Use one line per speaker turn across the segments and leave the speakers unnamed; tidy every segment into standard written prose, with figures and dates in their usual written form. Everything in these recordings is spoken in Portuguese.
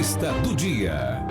Entrevista do dia.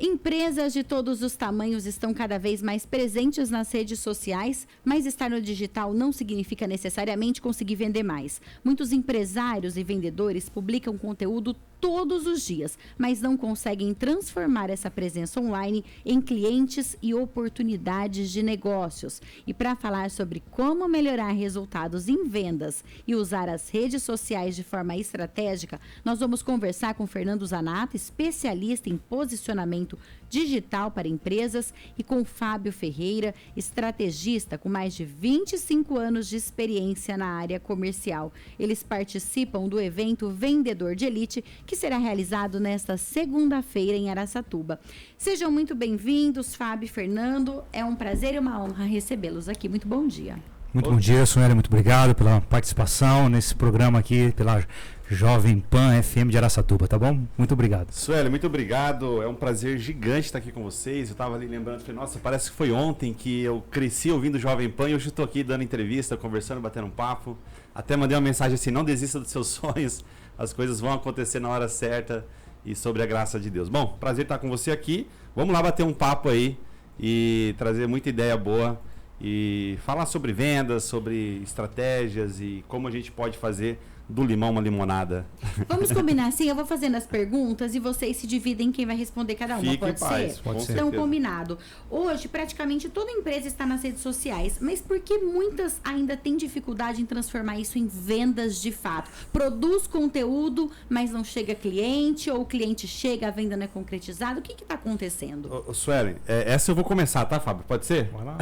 Empresas de todos os tamanhos estão cada vez mais presentes nas redes sociais, mas estar no digital não significa necessariamente conseguir vender mais. Muitos empresários e vendedores publicam conteúdo todos os dias, mas não conseguem transformar essa presença online em clientes e oportunidades de negócios. E para falar sobre como melhorar resultados em vendas e usar as redes sociais de forma estratégica, nós vamos conversar com Fernando Zanata, especialista em posicionamento digital para empresas, e com Fábio Ferreira, estrategista com mais de 25 anos de experiência na área comercial. Eles participam do evento Vendedor de Elite, que será realizado nesta segunda-feira em Araçatuba. Sejam muito bem-vindos, Fábio e Fernando. É um prazer e uma honra recebê-los aqui. Muito bom dia.
Muito bom dia, Sueli. Muito obrigado pela participação nesse programa aqui, pela Jovem Pan FM de Araçatuba, tá bom? Muito obrigado.
Sueli, muito obrigado. É um prazer gigante estar aqui com vocês. Eu estava ali lembrando, falei, nossa, parece que foi ontem que eu cresci ouvindo Jovem Pan e hoje estou aqui dando entrevista, conversando, batendo um papo. Até mandei uma mensagem assim, não desista dos seus sonhos, as coisas vão acontecer na hora certa e sobre a graça de Deus. Bom, prazer estar com você aqui. Vamos lá bater um papo aí e trazer muita ideia boa e falar sobre vendas, sobre estratégias e como a gente pode fazer do limão uma limonada.
Vamos combinar assim? Eu vou fazendo as perguntas e vocês se dividem quem vai responder cada uma. Pode ser?
Pode ser.
Então, combinado. Hoje, praticamente toda empresa está nas redes sociais, mas por que muitas ainda têm dificuldade em transformar isso em vendas de fato? Produz conteúdo, mas não chega cliente, ou o cliente chega, a venda não é concretizada. O que está acontecendo?
Sueli, essa eu vou começar, tá, Fábio? Pode ser?
Vai lá.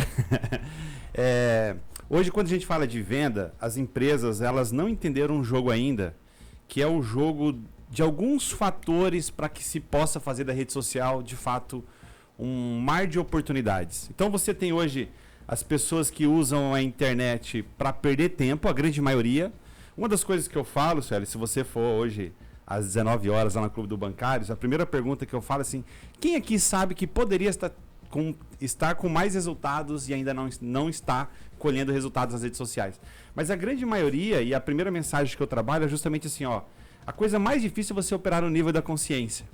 Hoje, quando a gente fala de venda, as empresas elas não entenderam um jogo ainda, que é o jogo de alguns fatores para que se possa fazer da rede social, de fato, um mar de oportunidades. Então, você tem hoje as pessoas que usam a internet para perder tempo, a grande maioria. Uma das coisas que eu falo, Sueli, se você for hoje às 19 horas lá no Clube do Bancários, a primeira pergunta que eu falo é assim, quem aqui sabe que poderia estar com mais resultados e ainda não está colhendo resultados nas redes sociais? Mas a grande maioria, e a primeira mensagem que eu trabalho é justamente assim, ó, a coisa mais difícil é você operar no nível da consciência.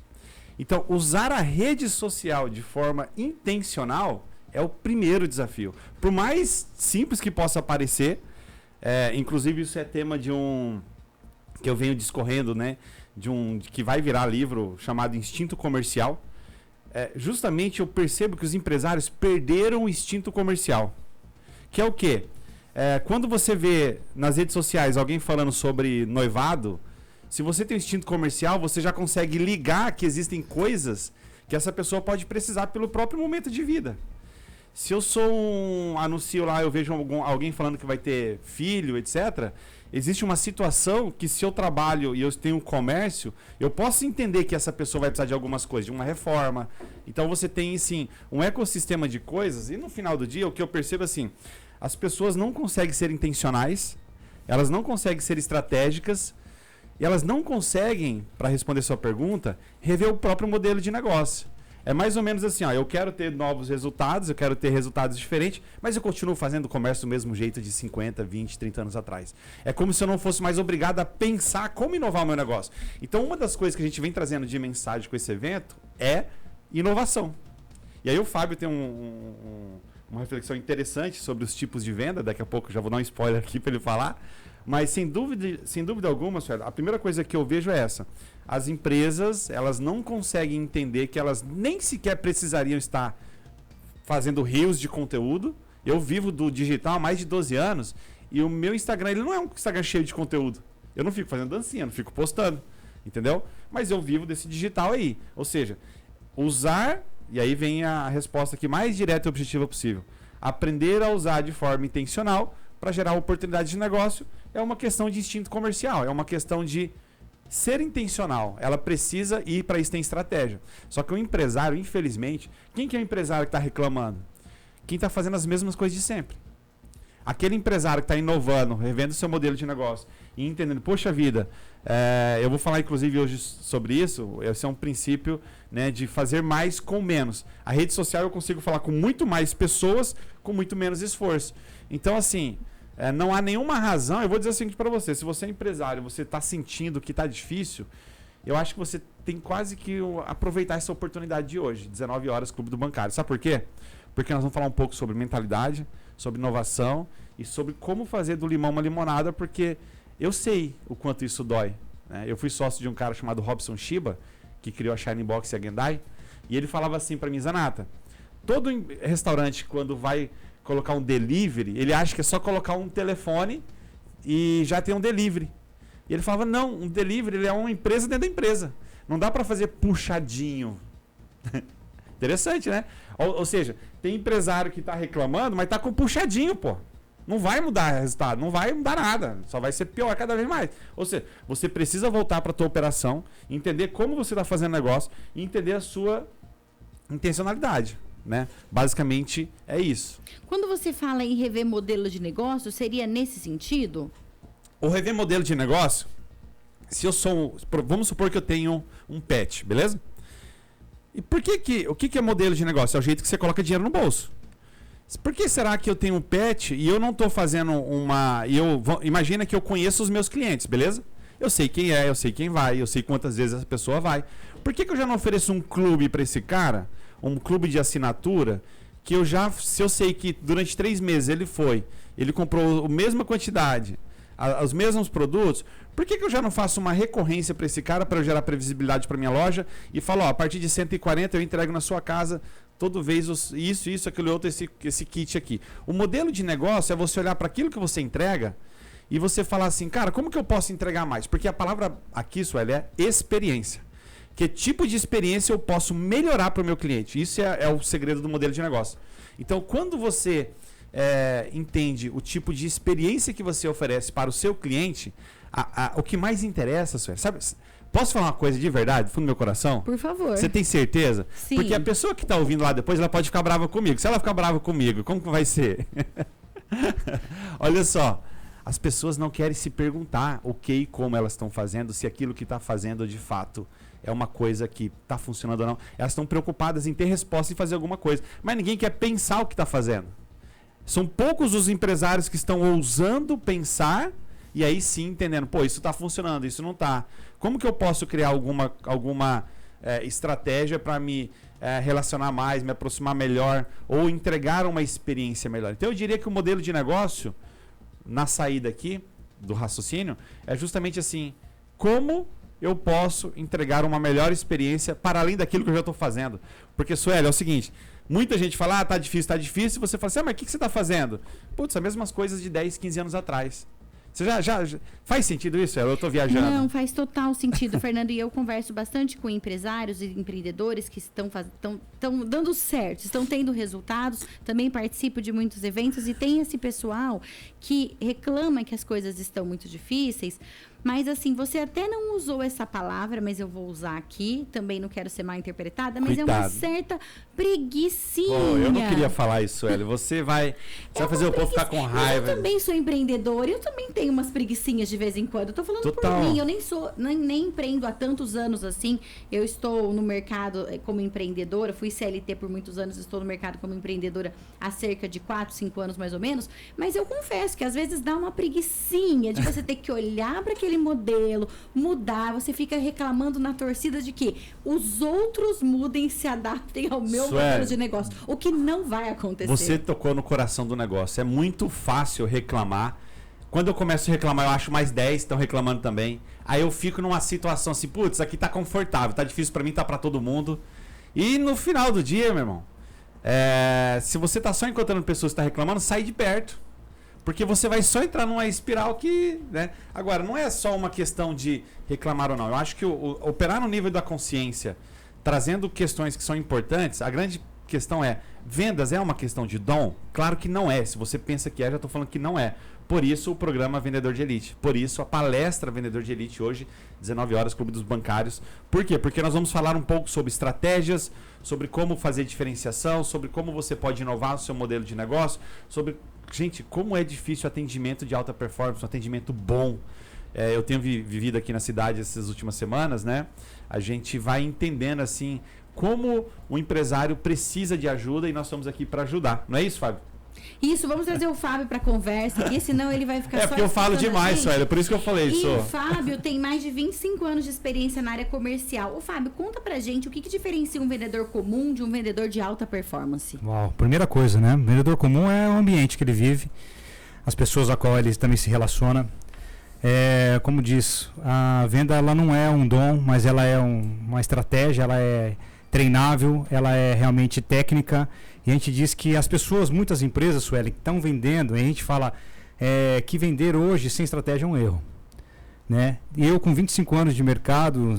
Então, usar a rede social de forma intencional é o primeiro desafio. Por mais simples que possa parecer, inclusive isso é tema de um que eu venho discorrendo, né, que vai virar livro chamado Instinto Comercial. Justamente eu percebo que os empresários perderam o instinto comercial. Que é o quê? Quando você vê nas redes sociais alguém falando sobre noivado, se você tem um instinto comercial, você já consegue ligar que existem coisas que essa pessoa pode precisar pelo próprio momento de vida. Se eu sou anuncio lá, eu vejo alguém falando que vai ter filho, etc., existe uma situação que se eu trabalho e eu tenho um comércio, eu posso entender que essa pessoa vai precisar de algumas coisas, de uma reforma. Então você tem, sim, um ecossistema de coisas e no final do dia o que eu percebo assim, as pessoas não conseguem ser intencionais, elas não conseguem ser estratégicas e elas não conseguem, para responder sua pergunta, rever o próprio modelo de negócio. É mais ou menos assim, ó, eu quero ter novos resultados, eu quero ter resultados diferentes, mas eu continuo fazendo comércio do mesmo jeito de 50, 20, 30 anos atrás. É como se eu não fosse mais obrigado a pensar como inovar o meu negócio. Então, uma das coisas que a gente vem trazendo de mensagem com esse evento é inovação. E aí o Fábio tem uma reflexão interessante sobre os tipos de venda, daqui a pouco já vou dar um spoiler aqui para ele falar, mas sem dúvida alguma, a primeira coisa que eu vejo é essa. As empresas, elas não conseguem entender que elas nem sequer precisariam estar fazendo reels de conteúdo. Eu vivo do digital há mais de 12 anos e o meu Instagram, ele não é um Instagram cheio de conteúdo. Eu não fico fazendo dancinha, não fico postando, entendeu? Mas eu vivo desse digital aí. Ou seja, usar, e aí vem a resposta aqui mais direta e objetiva possível. Aprender a usar de forma intencional para gerar oportunidades de negócio é uma questão de instinto comercial, é uma questão de ser intencional. Ela precisa ir para isso, tem estratégia. Só que o empresário, infelizmente, quem que é o empresário que está reclamando? Quem está fazendo as mesmas coisas de sempre. Aquele empresário que está inovando, revendo seu modelo de negócio e entendendo, poxa vida, eu vou falar inclusive hoje sobre isso, esse é um princípio, né, de fazer mais com menos. A rede social eu consigo falar com muito mais pessoas com muito menos esforço. Então, assim, não há nenhuma razão. Eu vou dizer o seguinte para você: se você é empresário, você está sentindo que está difícil, eu acho que você tem quase que aproveitar essa oportunidade de hoje, 19 horas, Clube do Bancário. Sabe por quê? Porque nós vamos falar um pouco sobre mentalidade, sobre inovação e sobre como fazer do limão uma limonada, porque eu sei o quanto isso dói, né? Eu fui sócio de um cara chamado Robson Shiba, que criou a Shining Box e a Gendai, e ele falava assim para mim: Zanata, todo restaurante, quando vai colocar um delivery, ele acha que é só colocar um telefone e já tem um delivery. E ele falava: não, um delivery ele é uma empresa dentro da empresa. Não dá para fazer puxadinho. Interessante, né? Ou seja, tem empresário que está reclamando, mas está com puxadinho, pô. Não vai mudar o resultado, não vai mudar nada. Só vai ser pior cada vez mais. Ou seja, você precisa voltar para a tua operação, entender como você está fazendo negócio e entender a sua intencionalidade, né? Basicamente é isso.
Quando você fala em rever modelo de negócio, seria nesse sentido?
O rever modelo de negócio, se eu sou, vamos supor que eu tenho um pet, beleza? E o que é modelo de negócio? É o jeito que você coloca dinheiro no bolso. Por que será que eu tenho um pet e eu não estou fazendo imagina que eu conheço os meus clientes, beleza? Eu sei quem é, eu sei quem vai, eu sei quantas vezes essa pessoa vai. Por que eu já não ofereço um clube para esse cara? Um clube de assinatura, que se eu sei que durante 3 meses ele comprou a mesma quantidade, os mesmos produtos, por que eu já não faço uma recorrência para esse cara, para eu gerar previsibilidade para minha loja e falo: ó, a partir de 140 eu entrego na sua casa toda vez isso, aquele outro, esse kit aqui. O modelo de negócio é você olhar para aquilo que você entrega e você falar assim: cara, como que eu posso entregar mais? Porque a palavra aqui, Sueli, é experiência. Que tipo de experiência eu posso melhorar para o meu cliente? Isso é o segredo do modelo de negócio. Então, quando você entende o tipo de experiência que você oferece para o seu cliente, o que mais interessa, Sueli, sabe? Posso falar uma coisa de verdade, do fundo do meu coração?
Por favor.
Você tem certeza?
Sim.
Porque a pessoa que está ouvindo lá depois, ela pode ficar brava comigo. Se ela ficar brava comigo, como que vai ser? Olha só, as pessoas não querem se perguntar o que e como elas estão fazendo, se aquilo que está fazendo de fato é uma coisa que está funcionando ou não. Elas estão preocupadas em ter resposta e fazer alguma coisa. Mas ninguém quer pensar o que está fazendo. São poucos os empresários que estão ousando pensar e aí sim entendendo: pô, isso está funcionando, isso não está. Como que eu posso criar alguma estratégia para me relacionar mais, me aproximar melhor ou entregar uma experiência melhor? Então eu diria que o modelo de negócio, na saída aqui do raciocínio, é justamente assim: como eu posso entregar uma melhor experiência para além daquilo que eu já estou fazendo? Porque, Sueli, é o seguinte: muita gente fala: tá difícil, e você fala assim: mas o que você está fazendo? Putz, as mesmas coisas de 10, 15 anos atrás. Você já faz sentido isso? Eu estou viajando.
Não, faz total sentido, Fernando. E eu converso bastante com empresários e empreendedores que estão dando certo, estão tendo resultados. Também participo de muitos eventos e tem esse pessoal que reclama que as coisas estão muito difíceis. Mas assim, você até não usou essa palavra, mas eu vou usar aqui. Também não quero ser mal interpretada, mas
Cuidado.
É uma certa preguicinha.
Eu não queria falar isso, Sueli. Você vai fazer o povo ficar com raiva.
Eu também sou empreendedora, eu também tenho umas preguicinhas de vez em quando. Eu tô falando
Total.
por mim, eu nem empreendo há tantos anos assim. Eu estou no mercado como empreendedora, fui CLT por muitos anos, estou no mercado como empreendedora há cerca de 4, 5 anos mais ou menos. Mas eu confesso que às vezes dá uma preguicinha de você ter que olhar para aquele modelo, mudar, você fica reclamando na torcida de que os outros mudem e se adaptem ao meu modelo de negócio, o que não vai acontecer.
Você tocou no coração do negócio. É muito fácil reclamar. Quando eu começo a reclamar, eu acho mais 10 estão reclamando também. Aí eu fico numa situação assim: putz, aqui tá confortável, tá difícil pra mim, tá pra todo mundo. E no final do dia, meu irmão, se você tá só encontrando pessoas que tá reclamando, sai de perto. Porque você vai só entrar numa espiral que, né? Agora, não é só uma questão de reclamar ou não. Eu acho que operar no nível da consciência, trazendo questões que são importantes, a grande questão é: vendas é uma questão de dom? Claro que não é. Se você pensa que já estou falando que não é. Por isso o programa Vendedor de Elite. Por isso a palestra Vendedor de Elite hoje, 19 horas, Clube dos Bancários. Por quê? Porque nós vamos falar um pouco sobre estratégias, sobre como fazer diferenciação, sobre como você pode inovar o seu modelo de negócio, sobre, gente, como é difícil o atendimento de alta performance, um atendimento bom. Eu tenho vivido aqui na cidade essas últimas semanas, né? A gente vai entendendo assim como o empresário precisa de ajuda e nós estamos aqui para ajudar. Não é isso, Fábio?
Isso, vamos trazer o Fábio para conversa, porque senão ele vai ficar só
porque eu falo demais, Sueli, por isso que eu falei isso.
E o Fábio tem mais de 25 anos de experiência na área comercial. Ô Fábio, conta pra gente o que diferencia um vendedor comum de um vendedor de alta performance.
Uau, primeira coisa, né? O vendedor comum é o ambiente que ele vive, as pessoas a qual ele também se relaciona. Como diz, a venda ela não é um dom, mas ela é uma estratégia, ela é treinável, ela é realmente técnica. E a gente diz que as pessoas, muitas empresas, Sueli, que estão vendendo, e a gente fala que vender hoje sem estratégia é um erro. Né? Eu, com 25 anos de mercado,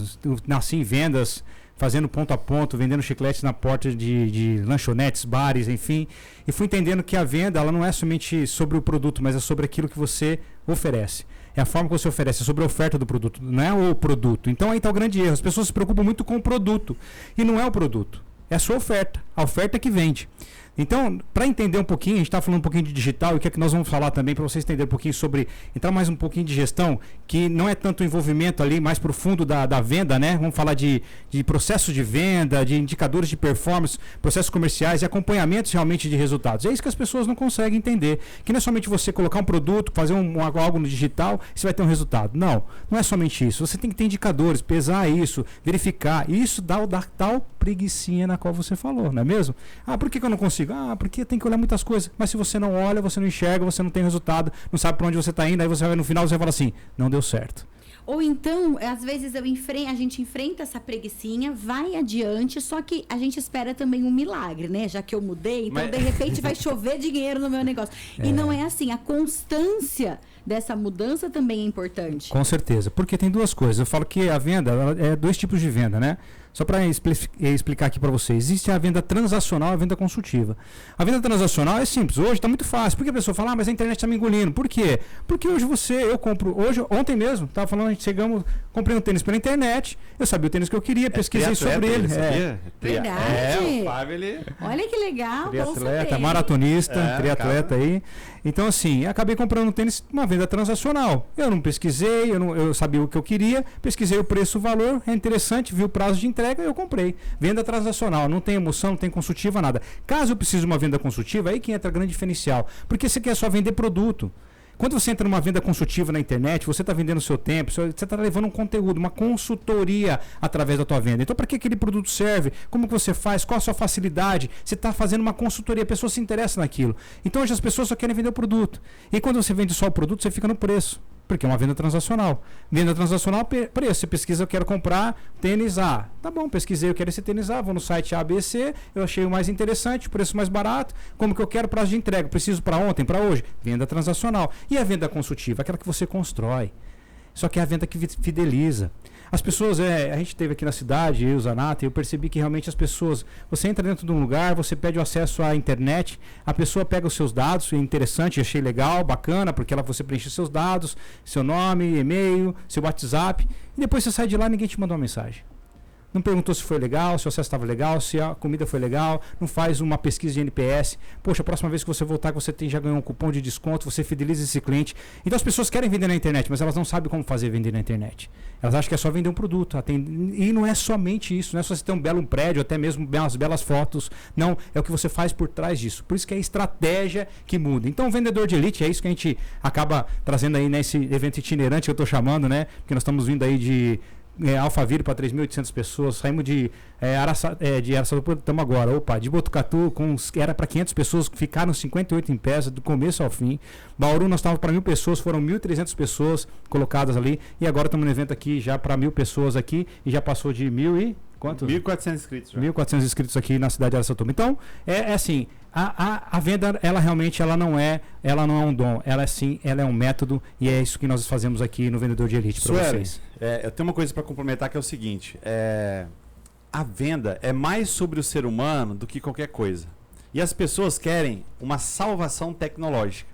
nasci em vendas, fazendo ponto a ponto, vendendo chicletes na porta de lanchonetes, bares, enfim. E fui entendendo que a venda ela não é somente sobre o produto, mas é sobre aquilo que você oferece. É a forma que você oferece, é sobre a oferta do produto, não é o produto. Então aí está o grande erro. As pessoas se preocupam muito com o produto. E não é o produto, é a sua oferta. A oferta que vende. Então, para entender um pouquinho, a gente está falando um pouquinho de digital e o que é que nós vamos falar também para vocês entenderem um pouquinho sobre, entrar mais um pouquinho de gestão, que não é tanto o envolvimento ali mais profundo da venda, né? Vamos falar de processos de venda, de indicadores de performance, processos comerciais e acompanhamentos realmente de resultados. É isso que as pessoas não conseguem entender, que não é somente você colocar um produto, fazer algo no digital e você vai ter um resultado. Não é somente isso. Você tem que ter indicadores, pesar isso, verificar. E isso dá tal preguicinha na qual você falou, não é mesmo? Por que eu não consigo? Porque tem que olhar muitas coisas. Mas se você não olha, você não enxerga, você não tem resultado, não sabe para onde você está indo, aí você vai no final você fala assim, não deu certo.
Ou então, às vezes a gente enfrenta essa preguicinha, vai adiante, só que a gente espera também um milagre, né? Já que eu mudei, então de repente vai chover dinheiro no meu negócio. E não é assim, a constância dessa mudança também é importante.
Com certeza, porque tem duas coisas. Eu falo que a venda é dois tipos de venda, né? Só para explicar aqui para vocês. Existe a venda transacional e a venda consultiva. A venda transacional é simples. Hoje está muito fácil. Por que a pessoa fala, mas a internet está me engolindo? Por quê? Porque hoje eu compro. Ontem mesmo, estava falando, comprei um tênis pela internet. Eu sabia o tênis que eu queria, pesquisei sobre ele.
Verdade.
O Fábio, ele...
Olha que legal.
Triatleta, maratonista, triatleta aí. Então, assim, acabei comprando um tênis, uma venda transacional. Eu não pesquisei, eu sabia o que eu queria, pesquisei o preço, o valor, é interessante, vi o prazo de entrega e eu comprei. Venda transacional, não tem emoção, não tem consultiva, nada. Caso eu precise de uma venda consultiva, aí que entra grande diferencial. Porque você quer só vender produto. Quando você entra numa venda consultiva na internet, você está vendendo o seu tempo, você está levando um conteúdo, uma consultoria através da tua venda. Então, para que aquele produto serve? Como que você faz? Qual a sua facilidade? Você está fazendo uma consultoria, a pessoa se interessa naquilo. Então, hoje as pessoas só querem vender o produto. E quando você vende só o produto, você fica no preço. Porque é uma venda transacional. Venda transacional, preço. Você pesquisa, eu quero comprar tênis A. Tá bom, pesquisei, eu quero esse tênis A. Vou no site ABC, eu achei o mais interessante, o preço mais barato. Como que eu quero, prazo de entrega? Preciso para ontem, para hoje? Venda transacional. E a venda consultiva? Aquela que você constrói. Só que é a venda que fideliza. As pessoas, a gente teve aqui na cidade, eu e o Zanata, e eu percebi que realmente as pessoas, você entra dentro de um lugar, você pede o acesso à internet, a pessoa pega os seus dados, é interessante, achei legal, bacana, porque você preenche seus dados, seu nome, e-mail, seu WhatsApp, e depois você sai de lá e ninguém te mandou uma mensagem. Não perguntou se foi legal, se o acesso estava legal, se a comida foi legal, não faz uma pesquisa de NPS. Poxa, a próxima vez que você voltar, você já ganhou um cupom de desconto, você fideliza esse cliente. Então as pessoas querem vender na internet, mas elas não sabem como fazer vender na internet. Elas acham que é só vender um produto. E não é somente isso, não é só você ter um prédio, até mesmo umas belas fotos. Não, é o que você faz por trás disso. Por isso que é a estratégia que muda. Então o vendedor de elite, é isso que a gente acaba trazendo aí nesse evento itinerante que eu estou chamando, né? Porque nós estamos vindo aí de Alphaville para 3.800 pessoas, saímos de Araçatuba, estamos agora, de Botucatu, era para 500 pessoas, ficaram 58 em pé, do começo ao fim. Bauru nós estávamos para 1.000 pessoas, foram 1.300 pessoas colocadas ali, e agora estamos no evento aqui já para 1.000 pessoas aqui, e já passou de 1.000 e... Quanto?
1.400 inscritos.
1.400 inscritos aqui na cidade de Araçatuba. Então, é assim, a venda, ela realmente não é um dom, ela é um método, e é isso que nós fazemos aqui no Vendedor de Elite para vocês.
Eu tenho uma coisa para complementar que é o seguinte, a venda é mais sobre o ser humano do que qualquer coisa. E as pessoas querem uma salvação tecnológica.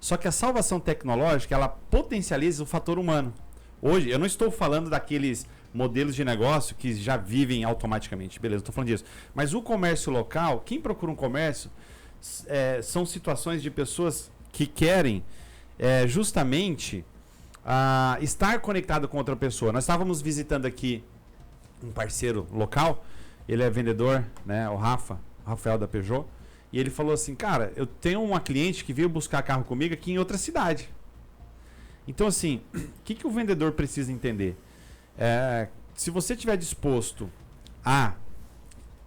Só que a salvação tecnológica, ela potencializa o fator humano. Hoje, eu não estou falando daqueles modelos de negócio que já vivem automaticamente. Beleza, estou falando disso. Mas o comércio local, quem procura um comércio, são situações de pessoas que querem justamente estar conectado com outra pessoa. Nós estávamos visitando aqui um parceiro local, ele é vendedor, né, o Rafael da Peugeot, E ele falou assim, cara, eu tenho uma cliente que veio buscar carro comigo aqui em outra cidade. Então, assim, o que o vendedor precisa entender? Se você estiver disposto a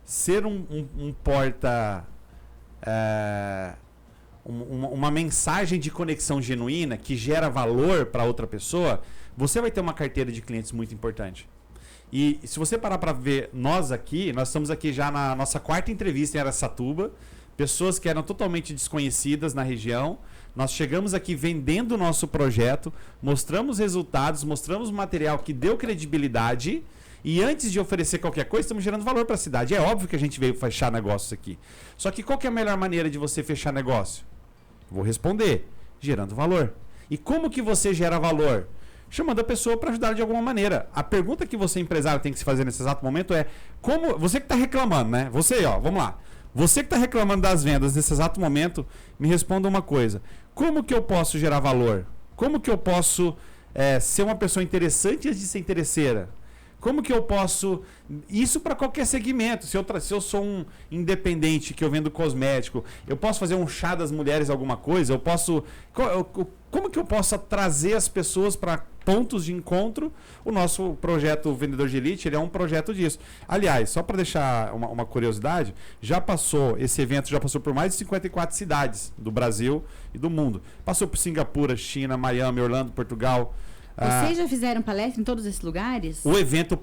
ser um porta... uma mensagem de conexão genuína que gera valor para outra pessoa, você vai ter uma carteira de clientes muito importante. E se você parar para ver, nós estamos aqui já na nossa 4ª entrevista em Araçatuba, pessoas que eram totalmente desconhecidas na região. Nós chegamos aqui vendendo o nosso projeto, mostramos resultados, mostramos material que deu credibilidade e antes de oferecer qualquer coisa, estamos gerando valor para a cidade. É óbvio que a gente veio fechar negócios aqui. Só que qual que é a melhor maneira de você fechar negócio? Vou responder, gerando valor. E como que você gera valor? Chamando a pessoa para ajudar de alguma maneira. A pergunta que você, empresário, tem que se fazer nesse exato momento é como... Você que está reclamando, né? Você, vamos lá. Você que está reclamando das vendas nesse exato momento, me responda uma coisa. Como que eu posso gerar valor? Como que eu posso ser uma pessoa interessante antes de ser interesseira? Como que eu posso... Isso para qualquer segmento. Se eu sou um independente que eu vendo cosmético, eu posso fazer um chá das mulheres alguma coisa? Eu posso... Como que eu posso trazer as pessoas para pontos de encontro? O nosso projeto Vendedor de Elite, ele é um projeto disso. Aliás, só para deixar uma curiosidade, esse evento já passou por mais de 54 cidades do Brasil e do mundo. Passou por Singapura, China, Miami, Orlando, Portugal.
Vocês já fizeram palestra em todos esses lugares?
O evento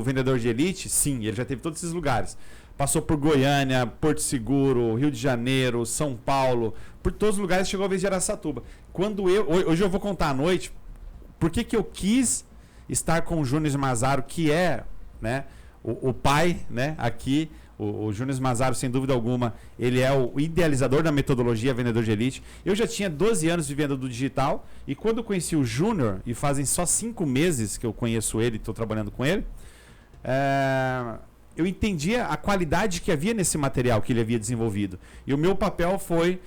Vendedor de Elite, sim, ele já teve todos esses lugares. Passou por Goiânia, Porto Seguro, Rio de Janeiro, São Paulo, por todos os lugares, chegou a vez de Araçatuba. Hoje eu vou contar à noite por que eu quis estar com o Júnior Mazaro, que é, né, o pai, né, aqui. O Júnior Mazaro, sem dúvida alguma, ele é o idealizador da metodologia Vendedor de Elite. Eu já tinha 12 anos de venda do digital e quando eu conheci o Júnior, e fazem só 5 meses que eu conheço ele, estou trabalhando com ele, eu entendia a qualidade que havia nesse material que ele havia desenvolvido. E o meu papel foi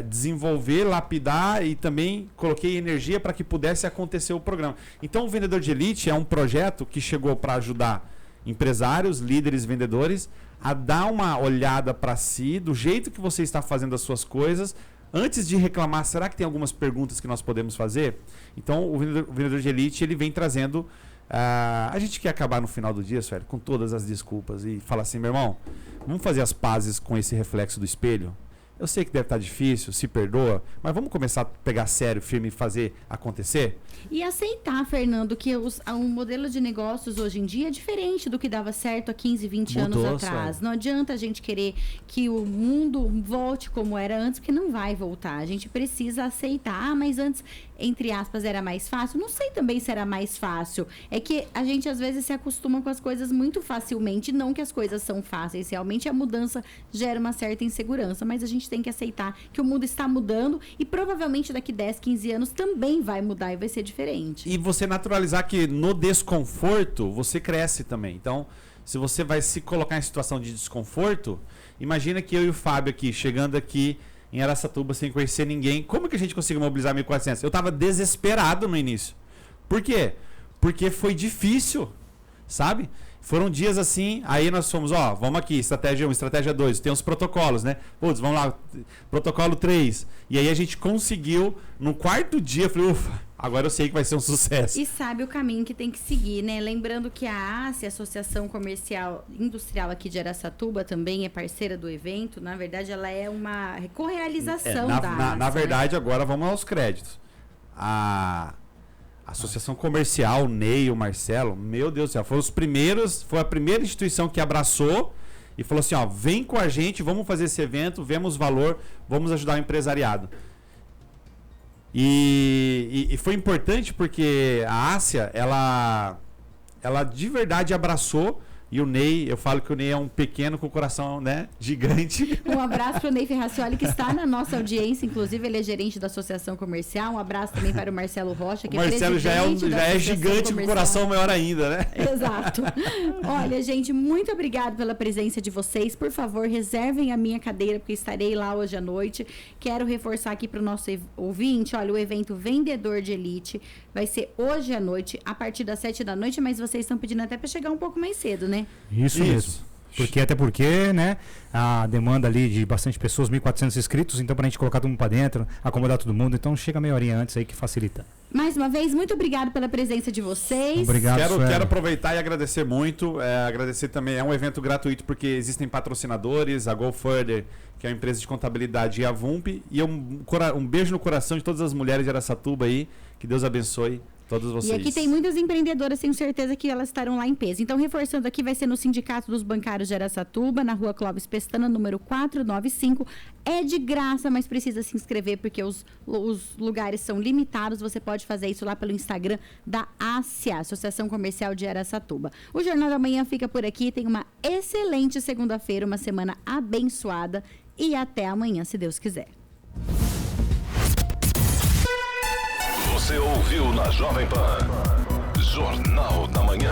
desenvolver, lapidar e também coloquei energia para que pudesse acontecer o programa. Então, o Vendedor de Elite é um projeto que chegou para ajudar empresários, líderes, vendedores a dar uma olhada para si, do jeito que você está fazendo as suas coisas, antes de reclamar, será que tem algumas perguntas que nós podemos fazer? Então, o Vendedor de Elite, ele vem trazendo... a gente quer acabar no final do dia, Sueli, com todas as desculpas e falar assim, meu irmão, vamos fazer as pazes com esse reflexo do espelho? Eu sei que deve estar difícil, se perdoa, mas vamos começar a pegar sério, firme e fazer acontecer?
E aceitar, Fernando, que o modelo de negócios hoje em dia é diferente do que dava certo há 15, 20 anos atrás. Não adianta a gente querer que o mundo volte como era antes, porque não vai voltar. A gente precisa aceitar, mas antes, entre aspas, era mais fácil. Não sei também se era mais fácil. É que a gente às vezes se acostuma com as coisas muito facilmente, não que as coisas são fáceis. Realmente a mudança gera uma certa insegurança, mas a gente tem que aceitar que o mundo está mudando e provavelmente daqui 10, 15 anos também vai mudar e vai ser diferente.
E você naturalizar que no desconforto você cresce também. Então, se você vai se colocar em situação de desconforto, imagina que eu e o Fábio aqui, chegando aqui em Araçatuba sem conhecer ninguém, como que a gente conseguiu mobilizar 1.400? Eu estava desesperado no início. Por quê? Porque foi difícil, sabe? Foram dias assim, aí nós fomos, vamos aqui, estratégia 1, estratégia 2, tem uns protocolos, né? Putz, vamos lá, protocolo 3. E aí a gente conseguiu, no 4º dia, eu falei, ufa, agora eu sei que vai ser um sucesso.
E sabe o caminho que tem que seguir, né? Lembrando que a ACE, Associação Comercial Industrial aqui de Araçatuba, também é parceira do evento. Na verdade, ela é uma correalização da ACE.
Na verdade, agora vamos aos créditos. A Associação Comercial, o Ney, o Marcelo, meu Deus do céu, foi a primeira instituição que abraçou e falou assim, vem com a gente, vamos fazer esse evento, vemos valor, vamos ajudar o empresariado. E foi importante porque a Ásia, ela de verdade abraçou. E o Ney, eu falo que o Ney é um pequeno com o coração, né, gigante.
Um abraço para o Ney Ferracioli, que está na nossa audiência. Inclusive, ele é gerente da Associação Comercial. Um abraço também para o Marcelo Rocha, que
o Marcelo já é gigante com o coração maior ainda, né?
Exato. Olha, gente, muito obrigado pela presença de vocês. Por favor, reservem a minha cadeira, porque estarei lá hoje à noite. Quero reforçar aqui para o nosso ouvinte, olha, o evento Vendedor de Elite vai ser hoje à noite, a partir das 7 da noite, mas vocês estão pedindo até para chegar um pouco mais cedo, né?
Isso mesmo. Até porque, né, a demanda ali de bastante pessoas, 1.400 inscritos, então pra gente colocar todo mundo pra dentro, acomodar todo mundo, então chega meia horinha antes aí que facilita.
Mais uma vez, muito obrigado pela presença de vocês.
Obrigado,
Quero aproveitar e agradecer muito. Agradecer também, é um evento gratuito porque existem patrocinadores, a Go Further, que é uma empresa de contabilidade, e a VUMP. E um beijo no coração de todas as mulheres de Araçatuba aí. Que Deus abençoe todos vocês.
E aqui tem muitas empreendedoras, tenho certeza que elas estarão lá em peso. Então, reforçando aqui, vai ser no Sindicato dos Bancários de Araçatuba, na Rua Clóvis Pestana, número 495. É de graça, mas precisa se inscrever porque os lugares são limitados. Você pode fazer isso lá pelo Instagram da ACIA, Associação Comercial de Araçatuba. O Jornal da Manhã fica por aqui. Tem uma excelente segunda-feira, uma semana abençoada. E até amanhã, se Deus quiser.
Você ouviu na Jovem Pan Jornal da Manhã.